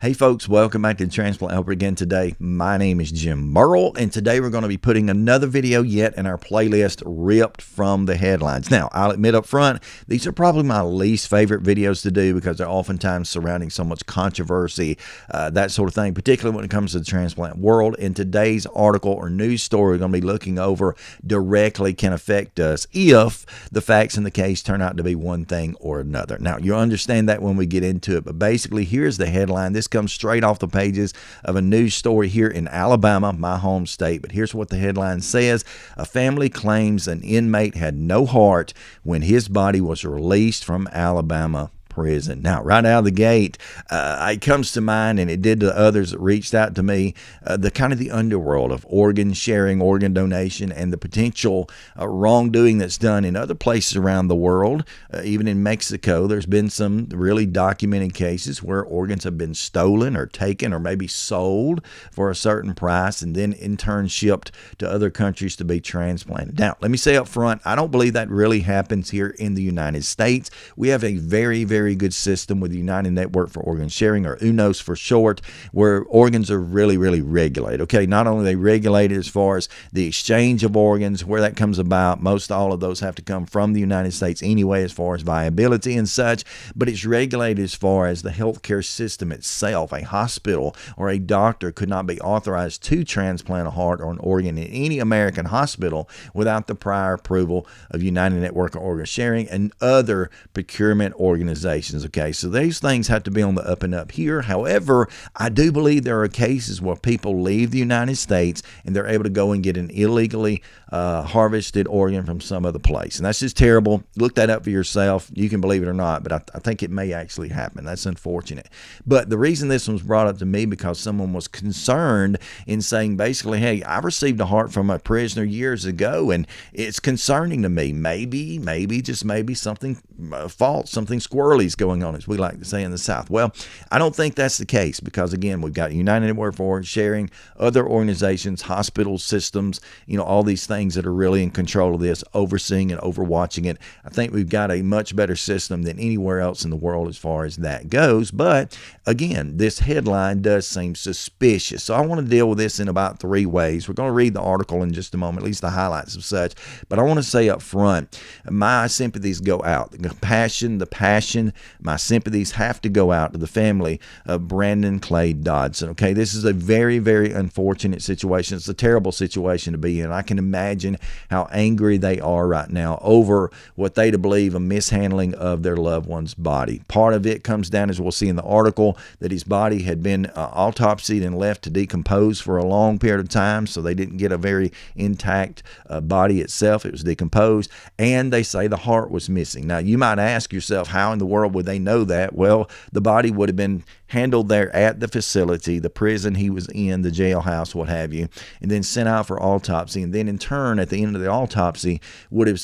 Hey folks, welcome back to Transplant Helper again today. My name is Jim Merle, and today we're going to be putting another video yet in our playlist ripped from the headlines. Now, I'll admit up front, these are probably my least favorite videos to do because they're oftentimes surrounding so much controversy, that sort of thing, particularly when it comes to the transplant world. In today's article or news story we're going to be looking over directly can affect us if the facts in the case turn out to be one thing or another. Now, you'll understand that when we get into it, but basically, here's the headline. This comes straight off the pages of a news story here in Alabama, my home state. But here's what the headline says. A family claims an inmate had no heart when his body was released from Alabama prison. Now, right out of the gate, it comes to mind, and it did to others that reached out to me, the kind of the underworld of organ sharing, organ donation, and the potential wrongdoing that's done in other places around the world. Even in Mexico, there's been some really documented cases where organs have been stolen or taken or maybe sold for a certain price and then in turn shipped to other countries to be transplanted. Now, let me say up front, I don't believe that really happens here in the United States. We have a very good system with the United Network for Organ Sharing, or UNOS for short, where organs are really regulated. Okay, not only are they regulated as far as the exchange of organs, where that comes about, most all of those have to come from the United States anyway as far as viability and such, but it's regulated as far as the healthcare system itself. A hospital or a doctor could not be authorized to transplant a heart or an organ in any American hospital without the prior approval of United Network of Organ Sharing and other procurement organizations. Okay, so these things have to be on the up and up here. However, I do believe there are cases where people leave the United States and they're able to go and get an illegally harvested organ from some other place. And that's just terrible. Look that up for yourself. You can believe it or not, but I think it may actually happen. That's unfortunate. But the reason this one was brought up to me because someone was concerned in saying basically, hey, I received a heart from a prisoner years ago and it's concerning to me. Maybe, just maybe something false, something squirrely going on, as we like to say in the South. Well, I don't think that's the case because, again, we've got United Network for Organ Sharing, other organizations, hospitals, systems, all these things that are really in control of this, overseeing and overwatching it. I think we've got a much better system than anywhere else in the world as far as that goes. But, again, this headline does seem suspicious. So I want to deal with this in about three ways. We're going to read the article in just a moment, at least the highlights of such. But I want to say up front, my sympathies go out. The compassion, the passion, my sympathies have to go out to the family of Brandon Clay Dodson. Okay, this is a very unfortunate situation. It's a terrible situation to be in. I can imagine how angry they are right now over what they believe a mishandling of their loved one's body. Part of it comes down, as we'll see in the article, that his body had been autopsied and left to decompose for a long period of time, so they didn't get a very intact body itself. It was decomposed, and they say the heart was missing. Now, you might ask yourself, how in the world would they know that? Well, the body would have been handled there at the facility, the prison he was in, the jailhouse, what have you, and then sent out for autopsy. And then in turn, at the end of the autopsy, would have,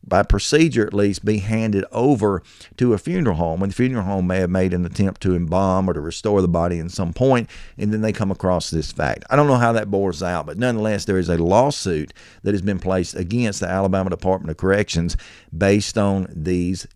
by procedure at least, be handed over to a funeral home, and the funeral home may have made an attempt to embalm or to restore the body at some point, and then they come across this fact. I don't know how that bores out, but nonetheless, there is a lawsuit that has been placed against the Alabama Department of Corrections based on these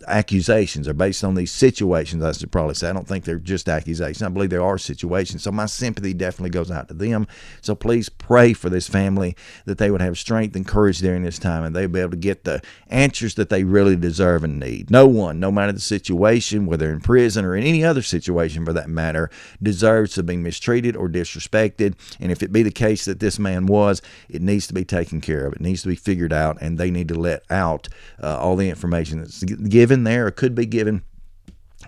accusations, or based on these situations, I should probably say. I don't think they're just accusations. I believe there are situations. So my sympathy definitely goes out to them. So please pray for this family that they would have strength and courage during this time, and they'll be able to get the answers that they really deserve and need. No one, no matter the situation, whether in prison or in any other situation for that matter, deserves to be mistreated or disrespected. And if it be the case that this man was, it needs to be taken care of. It needs to be figured out, and they need to let out all the information that's given there or could be given,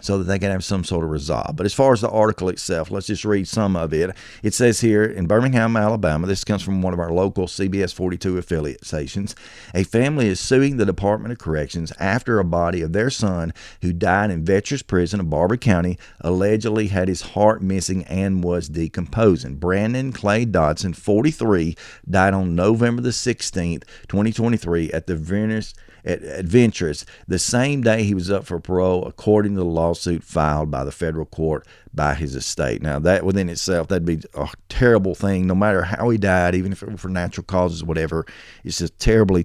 so that they can have some sort of resolve. But as far as the article itself, let's just read some of it. It says here, in Birmingham, Alabama, this comes from one of our local CBS 42 affiliate stations, a family is suing the Department of Corrections after a body of their son who died in Ventress prison of Barber County allegedly had his heart missing and was decomposing. Brandon Clay Dodson, 43, died on November the 16th, 2023 at the Ventress, the same day he was up for parole, according to the lawsuit filed by the federal court by his estate. Now, that within itself, that'd be a terrible thing, no matter how he died, even if it were for natural causes, whatever. It's just terribly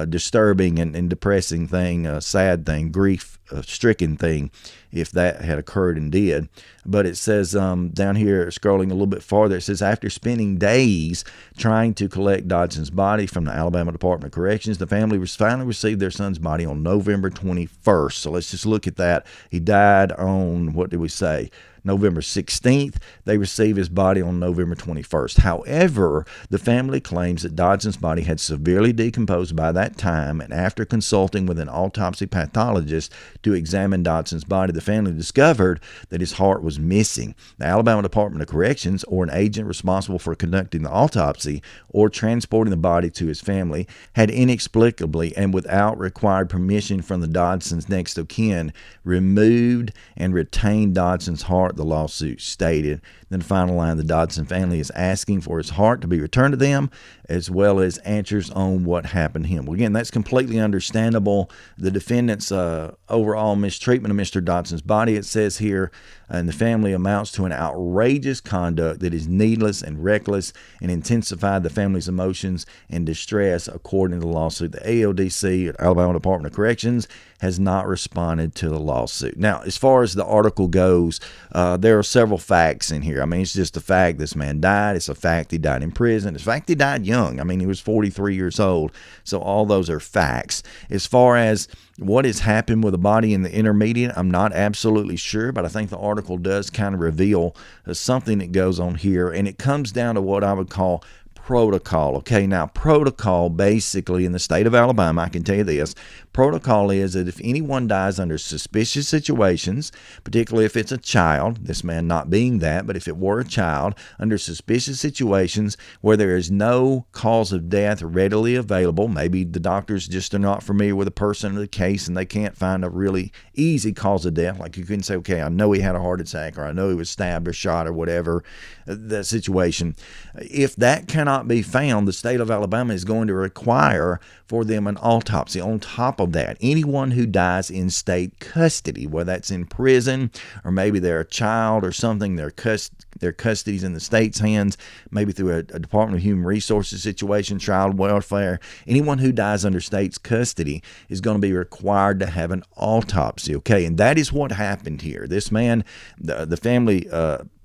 disturbing and depressing thing, sad thing, grief a stricken thing if that had occurred and did. But it says down here, scrolling a little bit farther, it says, after spending days trying to collect Dodson's body from the Alabama Department of Corrections, the family finally received their son's body on November 21st. So let's just look at that. He died on, what did we say? November 16th. They received his body on November 21st. However, the family claims that Dodson's body had severely decomposed by that time, and after consulting with an autopsy pathologist to examine Dodson's body, the family discovered that his heart was missing. The Alabama Department of Corrections, or an agent responsible for conducting the autopsy or transporting the body to his family, had inexplicably and without required permission from the Dodson's next of kin removed and retained Dodson's heart, the lawsuit stated. Then the final line, the Dodson family is asking for his heart to be returned to them, as well as answers on what happened to him. Well, again, that's completely understandable. The defendant's overall mistreatment of Mr. Dodson's body, it says here, and the family amounts to an outrageous conduct that is needless and reckless and intensified the family's emotions and distress, according to the lawsuit. The AODC, Alabama Department of Corrections, has not responded to the lawsuit. Now, as far as the article goes, there are several facts in here. I mean, it's just a fact this man died. It's a fact he died in prison. It's a fact he died young. I mean, he was 43 years old. So all those are facts. As far as what has happened with the body in the intermediate, I'm not absolutely sure, but I think the article does kind of reveal something that goes on here, and it comes down to what I would call protocol. Okay, now protocol basically in the state of Alabama, I can tell you this, protocol is that if anyone dies under suspicious situations, particularly if it's a child, this man not being that, but if it were a child, under suspicious situations where there is no cause of death readily available, maybe the doctors just are not familiar with the person or the case and they can't find a really easy cause of death, like you couldn't say, okay, I know he had a heart attack, or I know he was stabbed or shot, or whatever that situation. If that cannot be found, the state of Alabama is going to require for them an autopsy. On top of that, anyone who dies in state custody, whether that's in prison or maybe they're a child or something, their custody's in the state's hands, maybe through a Department of Human Resources situation, child welfare, anyone who dies under state's custody is going to be required to have an autopsy. Okay, and that is what happened here. This man, the family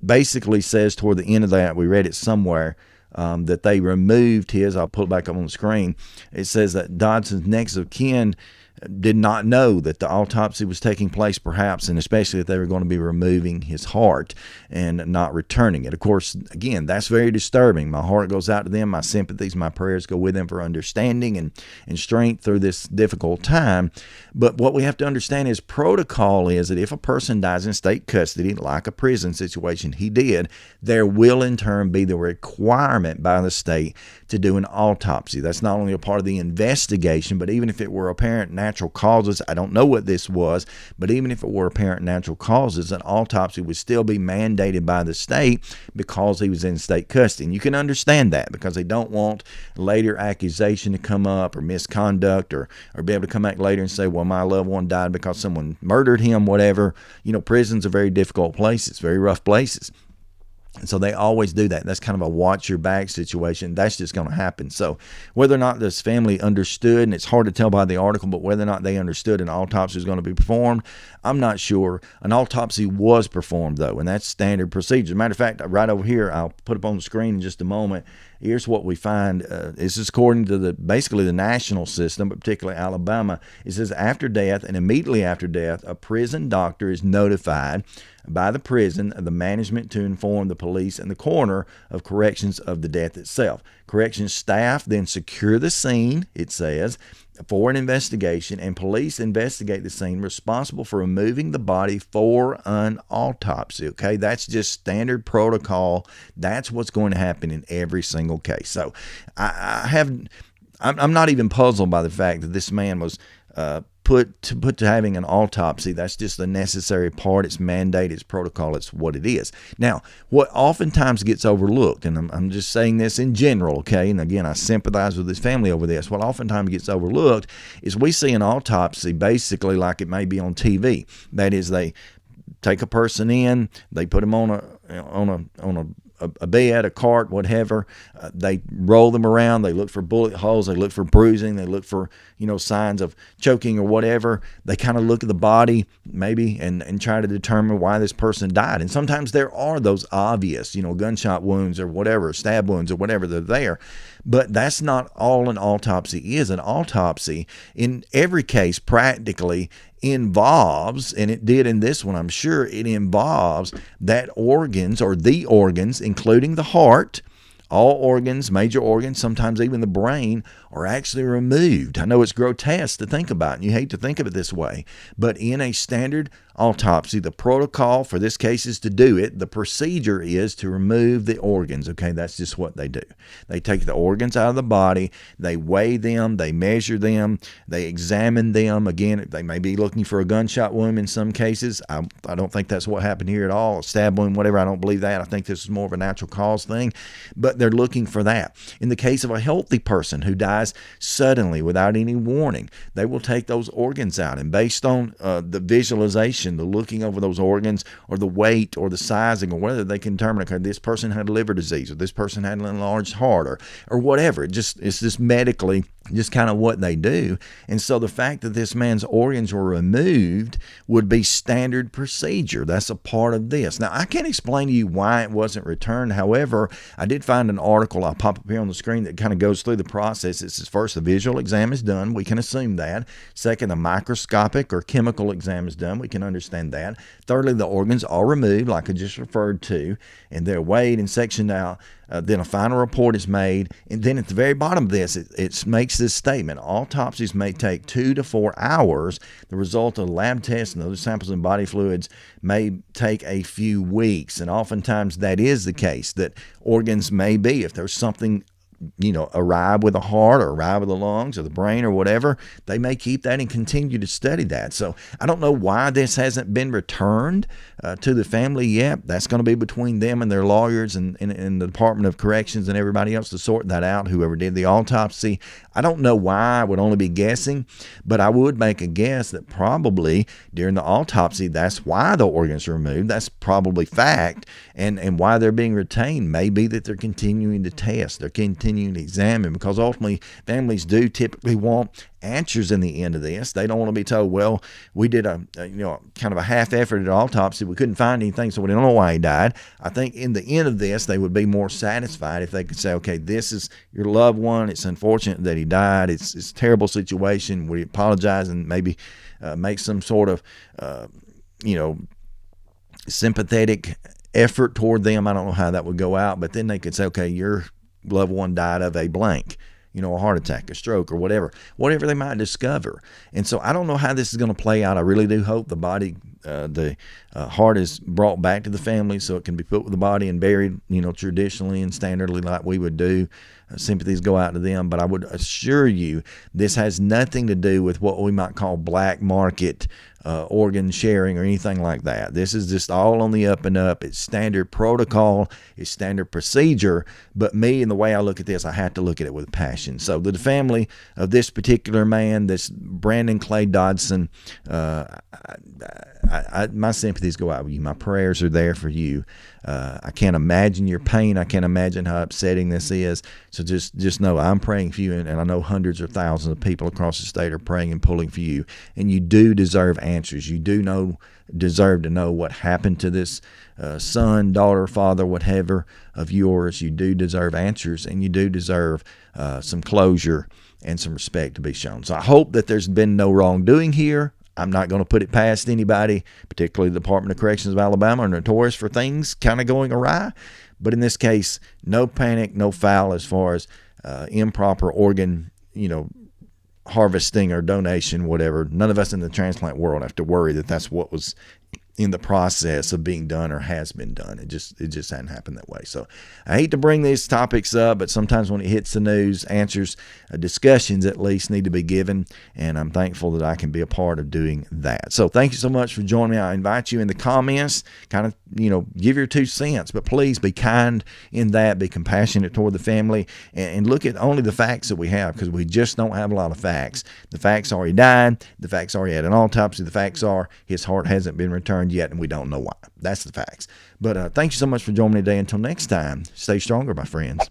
basically says toward the end of that, we read it somewhere, that they removed his, I'll put it back up on the screen, it says that Dodson's next of kin did not know that the autopsy was taking place, perhaps, and especially if they were going to be removing his heart and not returning it. Of course, again, that's very disturbing. My heart goes out to them. My sympathies, my prayers go with them for understanding and strength through this difficult time. But what we have to understand is protocol is that if a person dies in state custody, like a prison situation he did, there will in turn be the requirement by the state to do an autopsy. That's not only a part of the investigation, but even if it were apparent natural causes, I don't know what this was, but even if it were apparent natural causes, an autopsy would still be mandated by the state because he was in state custody. And you can understand that because they don't want later accusation to come up or misconduct or be able to come back later and say, well, my loved one died because someone murdered him, whatever. You know, prisons are very difficult places, very rough places. And so they always do that. That's kind of a watch your back situation. That's just going to happen. So whether or not this family understood, and it's hard to tell by the article, but whether or not they understood an autopsy was going to be performed, I'm not sure. An autopsy was performed, though, and that's standard procedure. As a matter of fact, right over here, I'll put up on the screen in just a moment. Here's what we find. This is according to basically the national system, but particularly Alabama. It says after death and immediately after death, a prison doctor is notified by the prison of the management to inform the police and the coroner of corrections of the death itself. Corrections staff then secure the scene, it says, for an investigation, and police investigate the scene responsible for removing the body for an autopsy. Okay, that's just standard protocol. That's what's going to happen in every single case. So I'm not even puzzled by the fact that this man was put to having an autopsy. That's just a necessary part. It's mandated, it's protocol, it's what it is. Now, what oftentimes gets overlooked, and I'm just saying this in general, okay, and again, I sympathize with this family over this, what oftentimes gets overlooked is we see an autopsy basically like it may be on TV. That is, they take a person in, they put them on a a bed, a cart, whatever. They roll them around. They look for bullet holes. They look for bruising. They look for, signs of choking or whatever. They kind of look at the body maybe and try to determine why this person died. And sometimes there are those obvious, gunshot wounds or whatever, stab wounds or whatever, they're there. But that's not all an autopsy is. An autopsy, in every case, practically involves, and it did in this one, I'm sure, it involves that organs or the organs, including the heart, all organs, major organs, sometimes even the brain, are actually removed. I know it's grotesque to think about, and you hate to think of it this way, but in a standard autopsy, the protocol for this case is to do it. The procedure is to remove the organs. Okay, that's just what they do. They take the organs out of the body, they weigh them, they measure them, they examine them. Again, they may be looking for a gunshot wound in some cases. I don't think that's what happened here at all. A stab wound, whatever, I don't believe that. I think this is more of a natural cause thing, but they're looking for that. In the case of a healthy person who dies suddenly without any warning, they will take those organs out, and based on the visualization, the looking over those organs, or the weight or the sizing, or whether they can determine, okay, this person had liver disease, or this person had an enlarged heart, or whatever. It's just medically just kind of what they do. And so the fact that this man's organs were removed would be standard procedure. That's a part of this. Now, I can't explain to you why it wasn't returned. However, I did find an article I'll pop up here on the screen that kind of goes through the process. It says, first, the visual exam is done. We can assume that. Second, a microscopic or chemical exam is done. We can understand that. Thirdly, the organs are removed, like I just referred to, and they're weighed and sectioned out. Then a final report is made, and then at the very bottom of this, it makes this statement: autopsies may take 2 to 4 hours. The result of lab tests and other samples and body fluids may take a few weeks, and oftentimes that is the case, that organs may be, if there's something arrive with the heart or arrive with the lungs or the brain or whatever, they may keep that and continue to study that. So I don't know why this hasn't been returned to the family yet. That's going to be between them and their lawyers and the Department of Corrections and everybody else to sort that out, whoever did the autopsy. I don't know why. I would only be guessing, but I would make a guess that probably during the autopsy, that's why the organs are removed. That's probably fact. And why they're being retained may be that they're continuing to test. They're continuing to examine, because ultimately families do typically want answers in the end of this. They don't want to be told, well, we did a kind of a half-efforted autopsy. We couldn't find anything, so we don't know why he died. I think in the end of this, they would be more satisfied if they could say, okay, this is your loved one. It's unfortunate that he died. It's a terrible situation. We apologize, and maybe make some sort of, sympathetic effort toward them. I don't know how that would go out, but then they could say, okay, your loved one died of a blank, a heart attack, a stroke, or whatever they might discover. And so I don't know how this is going to play out. I really do hope the body, the heart is brought back to the family so it can be put with the body and buried, traditionally and standardly like we would do. Sympathies go out to them, but I would assure you this has nothing to do with what we might call black market organ sharing or anything like that. This is just all on the up and up. It's standard protocol, it's standard procedure, but me and the way I look at this, I have to look at it with passion. So the family of this particular man, this Brandon Clay Dodson, my sympathies go out with you. My prayers are there for you. I can't imagine your pain. I can't imagine how upsetting this is. So just know I'm praying for you, and I know hundreds or thousands of people across the state are praying and pulling for you. And you do deserve answers. You do deserve to know what happened to this son, daughter, father, whatever of yours. You do deserve answers, and you do deserve some closure and some respect to be shown. So I hope that there's been no wrongdoing here. I'm not going to put it past anybody, particularly the Department of Corrections of Alabama, are notorious for things kind of going awry. But in this case, no panic, no foul as far as improper organ, harvesting or donation, whatever. None of us in the transplant world have to worry that that's what was in the process of being done or has been done. It just hadn't happened that way. So I hate to bring these topics up, but sometimes when it hits the news, answers, discussions at least need to be given, and I'm thankful that I can be a part of doing that. So thank you so much for joining me. I invite you in the comments, kind of, give your 2 cents, but please be kind in that, be compassionate toward the family, and look at only the facts that we have, because we just don't have a lot of facts. The facts are he died. The facts are he had an autopsy. The facts are his heart hasn't been returned learned yet, and we don't know why. That's the facts. But thank you so much for joining me today. Until next time, stay stronger, my friends.